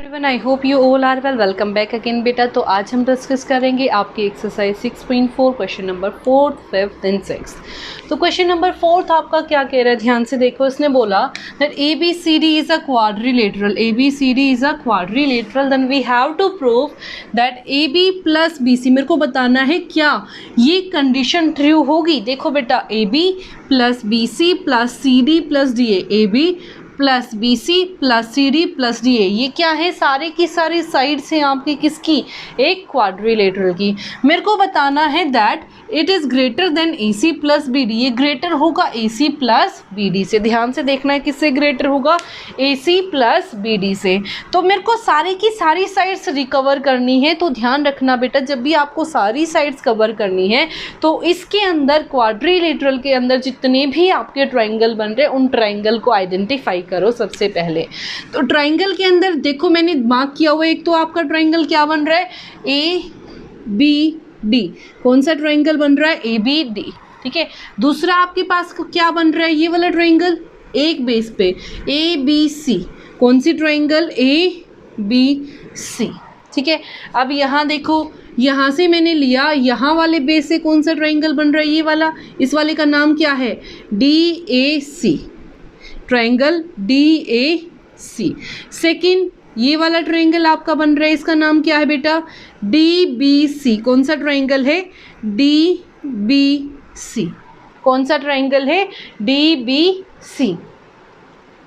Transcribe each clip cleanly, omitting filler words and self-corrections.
Everyone, I hope you all are well. Welcome back again बेटा। तो आज हम डिस्कस करेंगे आपकी exercise 6.4 question number 4, 5th and 6th। तो क्वेश्चन नंबर 4 आपका क्या कह रहा है, ध्यान से देखो। इसने बोला that ABCD is a quadrilateral, ABCD is a quadrilateral, then we have to prove that AB plus BC। मेरे को बताना है क्या ये कंडीशन ट्रू होगी। देखो बेटा, AB plus BC plus CD plus DA, AB plus BC plus CD plus DA, ये क्या है, सारे की सारी साइड्स हैं आपकी किसकी, एक क्वाड्रिलेटरल की। मेरे को बताना है that it is greater then AC plus BD, ये ग्रेटर होगा AC प्लस BD से। ध्यान से देखना है किससे ग्रेटर होगा, AC प्लस BD से। तो मेरे को सारी की सारी साइड्स रिकवर करनी है। तो ध्यान रखना बेटा, जब भी आपको सारी साइड्स कवर करनी है तो इसके अंदर क्वाड्रिलेटरल के अंदर जितने भी आपके ट्राइंगल बन रहे हैं उन ट्राइंगल को आइडेंटिफाई करो सबसे पहले। तो ट्राइंगल के अंदर देखो मैंने मार्क किया हुआ है, एक तो आपका ट्राइंगल क्या बन रहा है, ABD। कौन सा ट्राइंगल बन रहा है, ABD, ठीक है। दूसरा आपके पास क्या बन रहा है, ये वाला ट्राइंगल एक बेस पे ABC। कौन सी ट्राइंगल, ABC, ठीक है। अब यहाँ देखो, यहाँ से मैंने लिया, यहाँ वाले बेस से कौन सा ट्राइंगल बन रहा है, ये वाला। इस वाले का नाम क्या है, DAC, ट्राइंगल DAC। सेकंड ये वाला ट्राइंगल आपका बन रहा है, इसका नाम क्या है बेटा, DBC। कौन सा ट्राइंगल है, DBC। कौन सा ट्राइंगल है, DBC,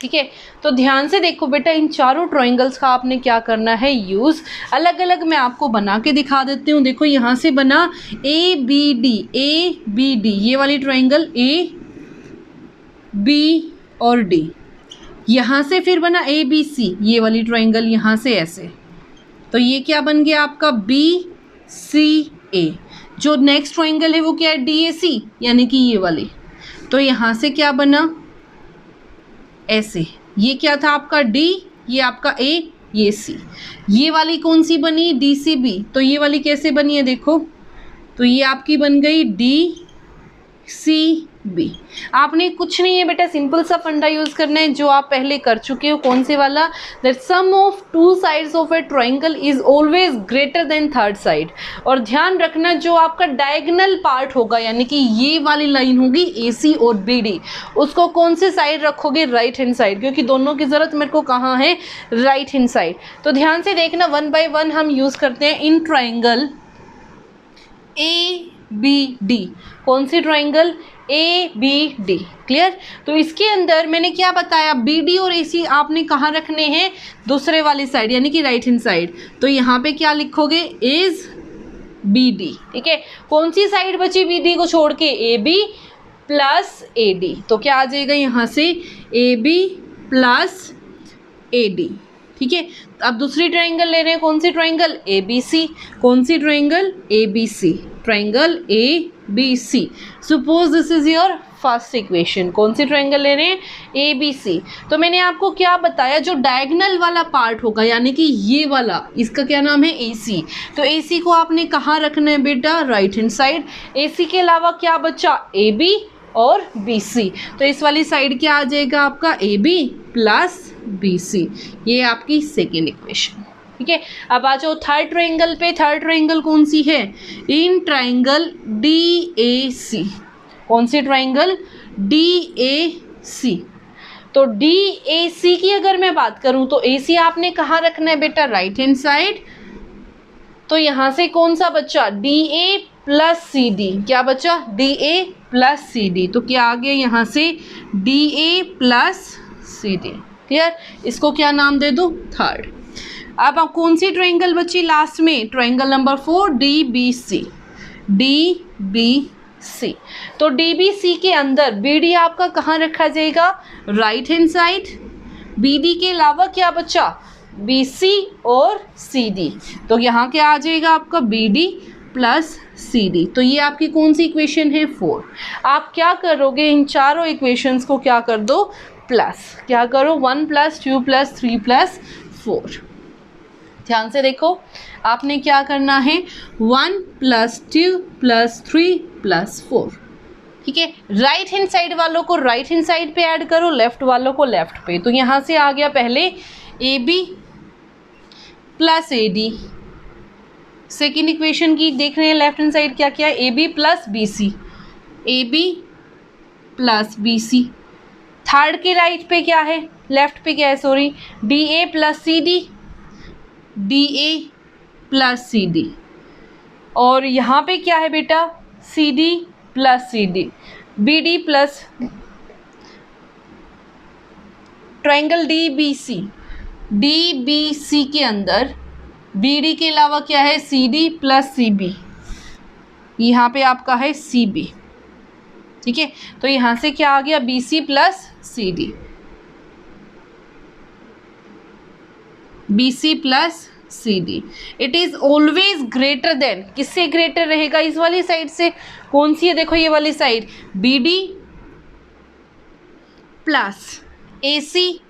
ठीक है। तो ध्यान से देखो बेटा, इन चारों ट्राइंगल्स का आपने क्या करना है, यूज़। अलग अलग मैं आपको बना के दिखा देती हूँ। देखो यहाँ से बना ABD, ये वाली ट्राइंगल A, B और D। यहाँ से फिर बना ABC, ये वाली ट्राइंगल यहाँ से ऐसे। तो ये क्या बन गया आपका, BCA। जो नेक्स्ट ट्राइंगल है वो क्या है, DAC, यानी कि ये वाली। तो यहाँ से क्या बना, ऐसे। ये क्या था आपका D, ये आपका A, ये C। ये वाली कौन सी बनी, DCB। तो ये वाली कैसे बनी है देखो, तो ये आपकी बन गई DCB। आपने कुछ नहीं है बेटा, सिंपल सा फंडा यूज करना है जो आप पहले कर चुके हो। कौन से वाला, that sum of two sides of a triangle is always greater than third side. और ध्यान रखना जो आपका डायगोनल पार्ट होगा, यानी कि ये वाली लाइन होगी AC और BD, उसको कौन से साइड रखोगे, राइट हैंड साइड, क्योंकि दोनों की जरूरत मेरे को कहाँ है, राइट हैंड साइड। तो ध्यान से देखना, 1 बाय 1 हम यूज करते हैं इन ट्राइंगल ABD। कौन सी ट्राइंगल, ABD, क्लियर। तो इसके अंदर मैंने क्या बताया, BD और AC आपने कहाँ रखने हैं, दूसरे वाली साइड, यानी कि राइट हैंड साइड। तो यहाँ पे क्या लिखोगे, इज BD, ठीक है। कौन सी साइड बची BD को छोड़ के, AB प्लस AD। तो क्या आ जाएगा यहाँ से, AB प्लस AD, ठीक है। अब दूसरी ट्राइंगल ले रहे हैं, कौन सी ट्राइंगल, ABC। कौन सी triangle, ABC, triangle ABC। Suppose this is your first equation. कौन सी ट्राइंगल ले रहे हैं, ABC। तो मैंने आपको क्या बताया, जो डायगोनल वाला पार्ट होगा, यानी कि ये वाला, इसका क्या नाम है, AC। तो AC को आपने कहाँ रखना है बेटा, राइट हैंड साइड। AC के अलावा क्या बचा, AB और BC। तो इस वाली साइड क्या आ जाएगा आपका, AB प्लस BC। ये आपकी सेकेंड इक्वेशन, ठीक है। अब आ जाओ थर्ड ट्राइंगल पे। थर्ड ट्राइंगल कौन सी है, इन ट्राइंगल DAC। कौन सी ट्राइंगल, DAC। तो DAC की अगर मैं बात करूं तो AC आपने कहाँ रखना है बेटा, राइट हैंड साइड। तो यहाँ से कौन सा बच्चा, DA प्लस CD। क्या बचा, DA प्लस CD। तो क्या आ गया यहाँ से, DA प्लस CD, क्लियर। इसको क्या नाम दे दो, थर्ड। अब कौन सी ट्राइंगल बची लास्ट में, ट्राइंगल नंबर 4, DBC, DBC। तो DBC के अंदर BD आपका कहाँ रखा जाएगा, राइट हैंड साइड। BD के अलावा क्या बचा, BC और CD। तो यहाँ क्या आ जाएगा आपका, BD प्लस CD। तो ये आपकी कौन सी इक्वेशन है, 4। आप क्या करोगे, इन चारों इक्वेशंस को क्या कर दो, प्लस। क्या करो, 1 + 2 + 3 + 4। ध्यान से देखो, आपने क्या करना है, 1 + 2 + 3 + 4, ठीक है। राइट हैंड साइड वालों को राइट हैंड साइड पे ऐड करो, लेफ्ट वालों को लेफ्ट पे। तो यहाँ से आ गया पहले AB plus A D. Second equation की देख रहे हैं लेफ्ट हैंड साइड क्या क्या है, A B plus B c, a B plus B c. Third के राइट पे क्या है, लेफ्ट पे क्या है sorry, d a plus C D, D a plus C d. और यहाँ पे क्या है बेटा, c D plus C D, b D plus triangle d B C, D B c के अंदर बी डी के अलावा क्या है, c D plus c b, यहाँ पे आपका है सी बी। ठीक है, तो यहाँ से क्या आ गया, B C plus C D, B C plus C D. It is always greater than, किससे ग्रेटर रहेगा, इस वाली साइड से। कौन सी है, देखो ये वाली side, B D plus A C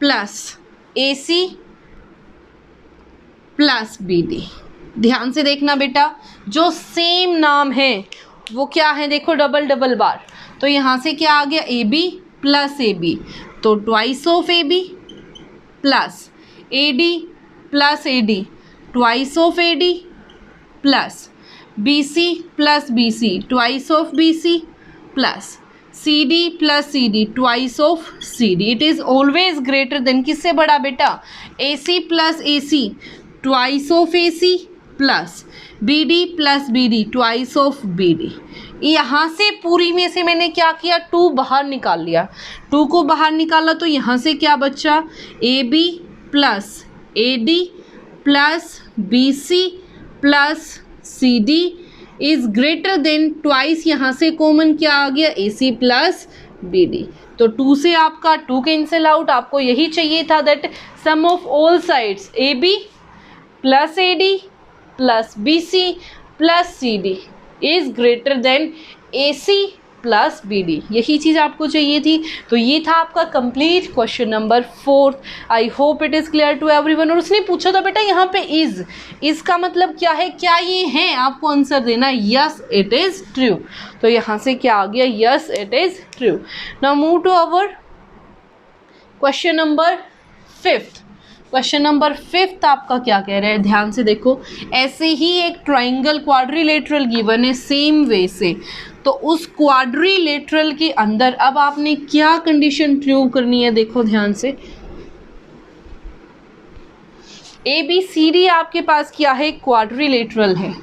plus A C plus B D. ध्यान से देखना बेटा, जो सेम नाम है वो क्या है, देखो डबल डबल बार। तो यहाँ से क्या आ गया, A B plus A B, तो twice of A B plus A D plus A D, twice of A D plus B C plus B C, twice of B C plus C D plus C D, twice of C D. It is always greater than, किससे बड़ा बेटा, A C plus A C, twice of A C plus B D plus B D, twice of B D. यहाँ से पूरी में से मैंने क्या किया, 2 बाहर निकाल लिया, 2 को बाहर निकाला तो यहाँ से क्या बचा, A B plus A D plus B C plus C D is greater than, twice यहाँ से कॉमन क्या आ गया, A C plus B D. तो 2 से आपका 2 कैंसिल आउट, आपको यही चाहिए था, that sum of all sides A B plus A D plus B C plus C D is greater than A C plus B D. यही चीज़ आपको चाहिए थी। तो ये था आपका complete question number 4। I hope it is clear to everyone. और उसने पूछा था बेटा यहाँ पे इज़ का मतलब क्या है, क्या ये है, आपको आंसर देना है यस इट इज़ ट्रू। तो यहाँ से क्या आ गया, yes it is true. Now move to our question number 5। Question number 5 आपका क्या कह रहा है, ध्यान से देखो। ऐसे ही एक ट्राइंगल क्वाड्रिलेटरल गिवन है सेम वे से, तो उस क्वाड्रिलेटरल के अंदर अब आपने क्या कंडीशन प्रूव करनी है, देखो ध्यान से। ए बी सी डी आपके पास क्या है, क्वाड्रिलेटरल है।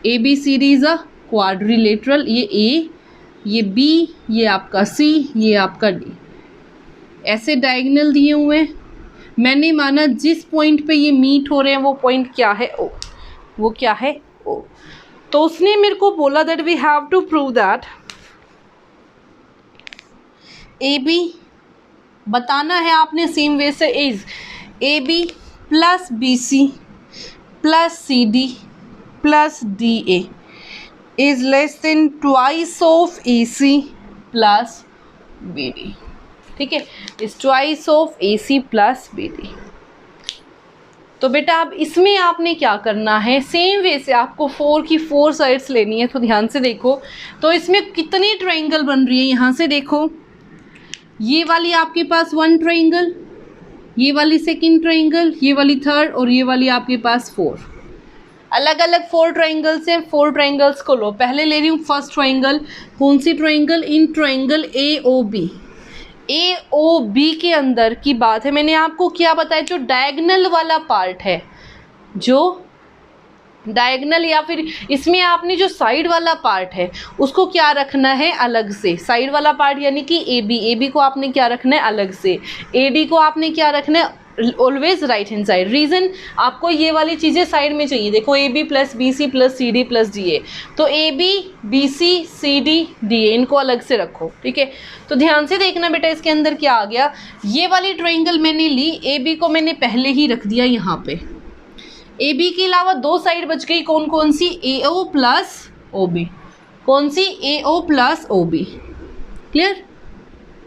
ए B C D is a quadrilateral, ये ए, ये बी, ये आपका सी, ये आपका डी, ऐसे डायगोनल दिए हुए हैं। मैंने माना जिस पॉइंट पे ये मीट हो रहे हैं वो पॉइंट क्या है, ओ, वो क्या है, ओ। तो उसने मेरे को बोला that we have to prove that A B, बताना है आपने सेम वे से, is A B plus B C plus C D plus D A is less than twice of A C plus B D. ठीक है, is twice of A C plus B D. तो बेटा अब इसमें आपने क्या करना है, सेम वे से आपको 4 की 4 साइड्स लेनी है। तो ध्यान से देखो, तो इसमें कितनी ट्रायंगल बन रही है, यहाँ से देखो, ये वाली आपके पास 1 ट्रायंगल, ये वाली 2nd ट्रायंगल, ये वाली 3rd और ये वाली आपके पास 4। अलग अलग 4 ट्रायंगल्स हैं, 4 ट्रायंगल्स को लो। पहले ले रही हूँ फर्स्ट ट्रायंगल, कौन सी triangle, in triangle A O B. A O B के अंदर की बात है, मैंने आपको क्या बताया, जो डायगोनल वाला पार्ट है, जो डायगोनल या फिर इसमें आपने जो साइड वाला पार्ट है उसको क्या रखना है अलग से। साइड वाला पार्ट यानी कि ए बी को आपने क्या रखना है अलग से, ए डी को आपने क्या रखना है always right hand side. Reason आपको ये वाली चीज़ें साइड में चाहिए। देखो A B plus B C plus C D plus D A, तो A B B C C D D A इनको अलग से रखो। ठीक है, तो ध्यान से देखना बेटा, इसके अंदर क्या आ गया, ये वाली ट्रायंगल मैंने ली, ए बी को मैंने पहले ही रख दिया यहाँ पे। ए बी के अलावा 2 साइड बच गई, कौन कौन सी, A O plus O B. कौन सी, A O plus O B. Clear,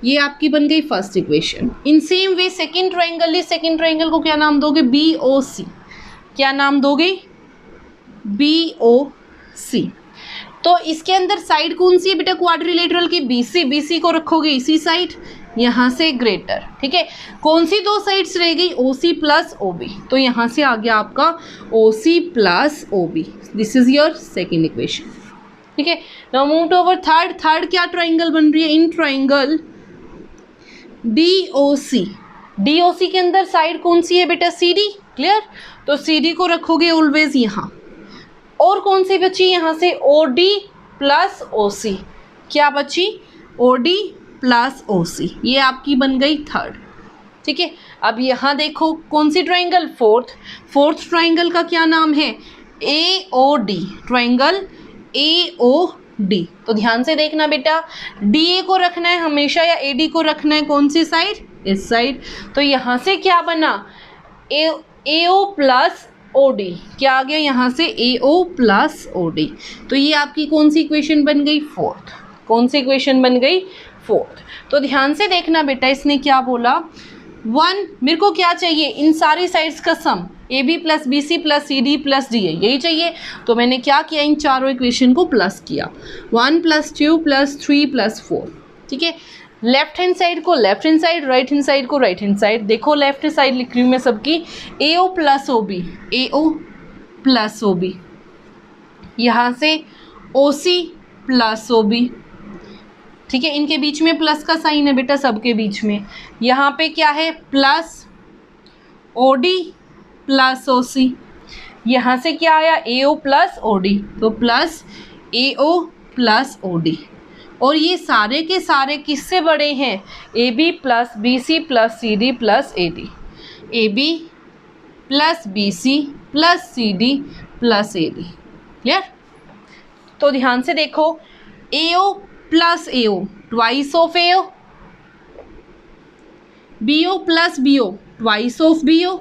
ये आपकी बन गई first equation. In same way second triangle ली, सेकंड ट्रायंगल को क्या नाम दोगे, बी ओ सी। क्या नाम दोगे, बी ओ सी। तो इसके अंदर साइड कौन सी है बेटा क्वाड्रिलेटरल की, बी सी। बी सी को रखोगे इसी साइड, यहाँ से ग्रेटर, ठीक है। कौन सी दो साइड्स रह गई, OC प्लस OB, तो यहाँ से आ गया आपका OC plus OB। This is your second equation, ठीक है। Now move to our third. Third क्या ट्राइंगल बन रही है, इन ट्राइंगल DOC। DOC के अंदर साइड कौन सी है बेटा, CD, क्लियर। तो CD को रखोगे ऑलवेज यहाँ, और कौन सी बची यहाँ से, OD प्लस OC। क्या बची, OD प्लस OC, ये आपकी बन गई थर्ड, ठीक है। अब यहाँ देखो कौन सी ट्राइंगल, फोर्थ ट्राइंगल का क्या नाम है, AOD, ट्राइंगल AOD। तो ध्यान से देखना बेटा, DA को रखना है हमेशा या AD को रखना है कौन सी साइड, इस साइड। तो यहाँ से क्या बना, AO प्लस OD, क्या आ गया यहाँ से, AO प्लस OD। तो ये आपकी कौन सी इक्वेशन बन गई, फोर्थ। कौन सी इक्वेशन बन गई, फोर्थ। तो ध्यान से देखना बेटा, इसने क्या बोला, 1 मेरे को क्या चाहिए, इन सारी साइड्स का सम, AB plus BC plus CD plus DA, यही चाहिए। तो मैंने क्या किया, इन चारों इक्वेशन को प्लस किया, 1 प्लस 2 प्लस 3 प्लस 4, ठीक है। लेफ्ट हैंड साइड को left hand side, right hand side को राइट हैंड साइड। देखो लेफ्ट साइड लिख रही हूँ मैं सबकी, AO plus OB, AO plus OB, यहाँ से OC प्लस OB, ठीक है। इनके बीच में प्लस का साइन है बेटा, सबके बीच में। यहाँ पे क्या है, प्लस OD प्लस OC, यहाँ से क्या आया, AO प्लस OD, तो प्लस AO प्लस OD। और ये सारे के सारे किससे बड़े हैं, AB plus BC plus CD plus AD, AB plus BC plus CD plus AD, clear. तो ध्यान से देखो, AO plus AO twice of AO, BO plus BO twice of BO,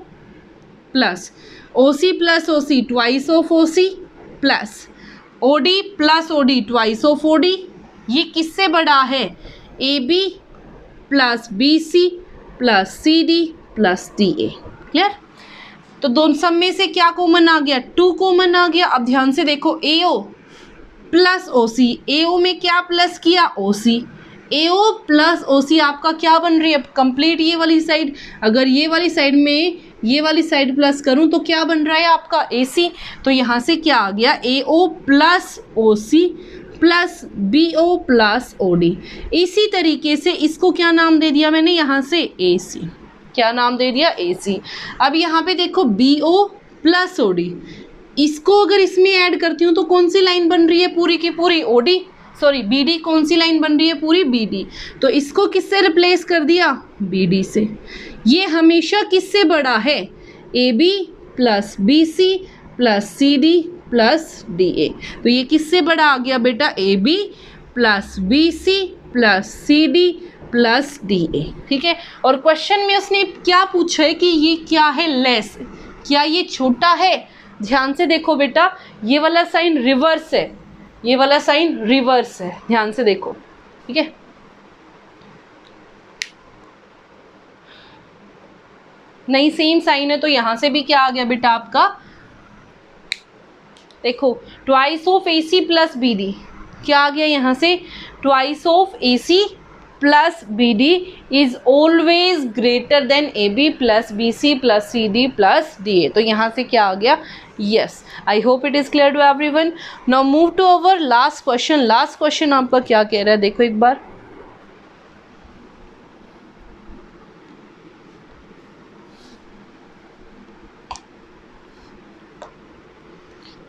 plus OC plus OC twice of OC, plus OD plus OD twice of OD। ये किससे बड़ा है, AB plus BC plus CD plus DA, clear. तो दोनों सब में से क्या कॉमन आ गया, 2 कॉमन आ गया। अब ध्यान से देखो, AO प्लस OC, AO में क्या प्लस किया, OC, AO प्लस OC आपका क्या बन रही है, कंप्लीट ये वाली साइड। अगर ये वाली साइड में ये वाली साइड प्लस करूं तो क्या बन रहा है आपका, AC। तो यहाँ से क्या आ गया, AO plus OC plus BO plus OD। इसी तरीके से इसको क्या नाम दे दिया मैंने, यहाँ से AC, क्या नाम दे दिया, AC। अब यहाँ पे देखो BO प्लस OD, इसको अगर इसमें ऐड करती हूँ तो कौन सी लाइन बन रही है, पूरी की पूरी BD। कौन सी लाइन बन रही है, पूरी BD। तो इसको किससे रिप्लेस कर दिया, BD से। ये हमेशा किससे बड़ा है, AB plus BC plus CD plus DA। तो ये किससे बड़ा आ गया बेटा, AB plus BC plus CD plus DA, ठीक है। और क्वेश्चन में उसने क्या पूछा है कि ये क्या है, लेस, क्या ये छोटा है। ध्यान से देखो बेटा, ये वाला साइन रिवर्स है, ये वाला साइन रिवर्स है, ध्यान से देखो, ठीक है। नहीं सेम साइन है, तो यहाँ से भी क्या आ गया बेटा आपका, देखो twice of AC plus BD, क्या आ गया यहाँ से, twice of AC plus BD is always greater than AB plus BC plus CD plus DA। तो यहाँ से क्या आ गया, yes. I hope it is clear to everyone. Now move to our last question. Last question आपका क्या कह रहा है, देखो एक बार।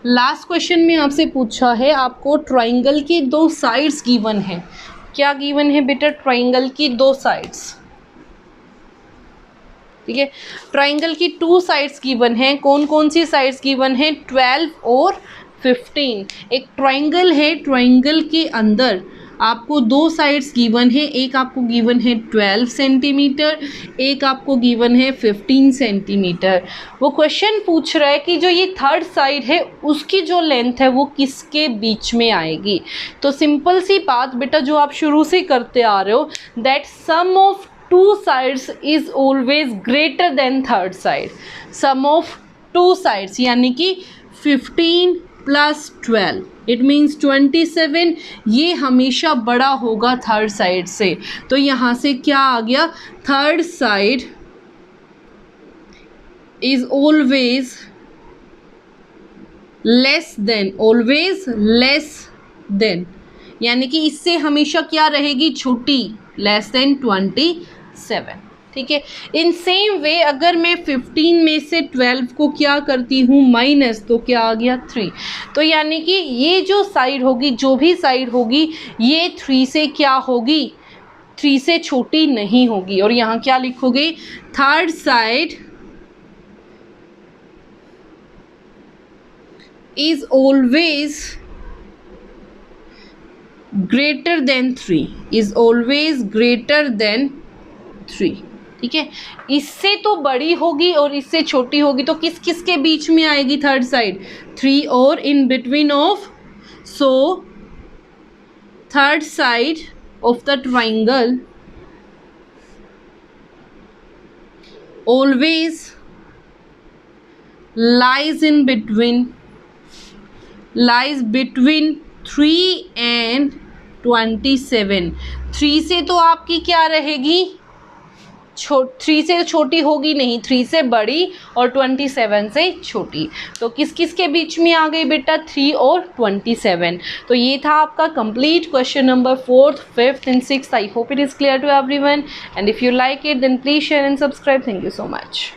लास्ट क्वेश्चन में आपसे पूछा है, आपको ट्राइंगल की 2 साइड्स गिवन है। क्या गिवन है बेटा, ट्राइंगल की 2 साइड्स, ठीक है। ट्राइंगल की 2 साइड्स गिवन है। कौन कौन सी साइड्स गिवन है, 12 और 15। एक ट्राइंगल है, ट्राइंगल के अंदर आपको 2 साइड्स गिवन है। एक आपको गिवन है 12 सेंटीमीटर, एक आपको गिवन है 15 सेंटीमीटर। वो क्वेश्चन पूछ रहा है कि जो ये थर्ड साइड है उसकी जो लेंथ है वो किसके बीच में आएगी। तो सिंपल सी बात बेटा, जो आप शुरू से करते आ रहे हो, that sum of 2 sides is always greater than third side. Sum of 2 sides यानी कि 15 प्लस 12, इट मीन्स 27, ये हमेशा बड़ा होगा थर्ड साइड से। तो यहाँ से क्या आ गया, third side is always less than, always less than, यानी कि इससे हमेशा क्या रहेगी, छोटी, लेस देन 27। ठीक है। इन सेम वे अगर मैं 15 में से 12 को क्या करती हूँ माइनस, तो क्या आ गया 3। तो यानी कि ये जो साइड होगी, जो भी साइड होगी, ये 3 से क्या होगी, 3 से छोटी नहीं होगी। और यहाँ क्या लिखोगे, third side is always greater then 3, is always greater then 3। ठीक है। इससे तो बड़ी होगी और इससे छोटी होगी, तो किस किस के बीच में आएगी थर्ड साइड, 3 और in between of. So third side of the triangle always lies between 3 and 27। 3 से तो आपकी क्या रहेगी, 3 से छोटी होगी नहीं, 3 से बड़ी और 27 से छोटी। तो किस किस के बीच में आ गई बेटा, 3 और 27। तो ये था आपका complete question number 4th, 5th and 6th। I hope it is clear to everyone, and if you like it then please share and subscribe. Thank you so much.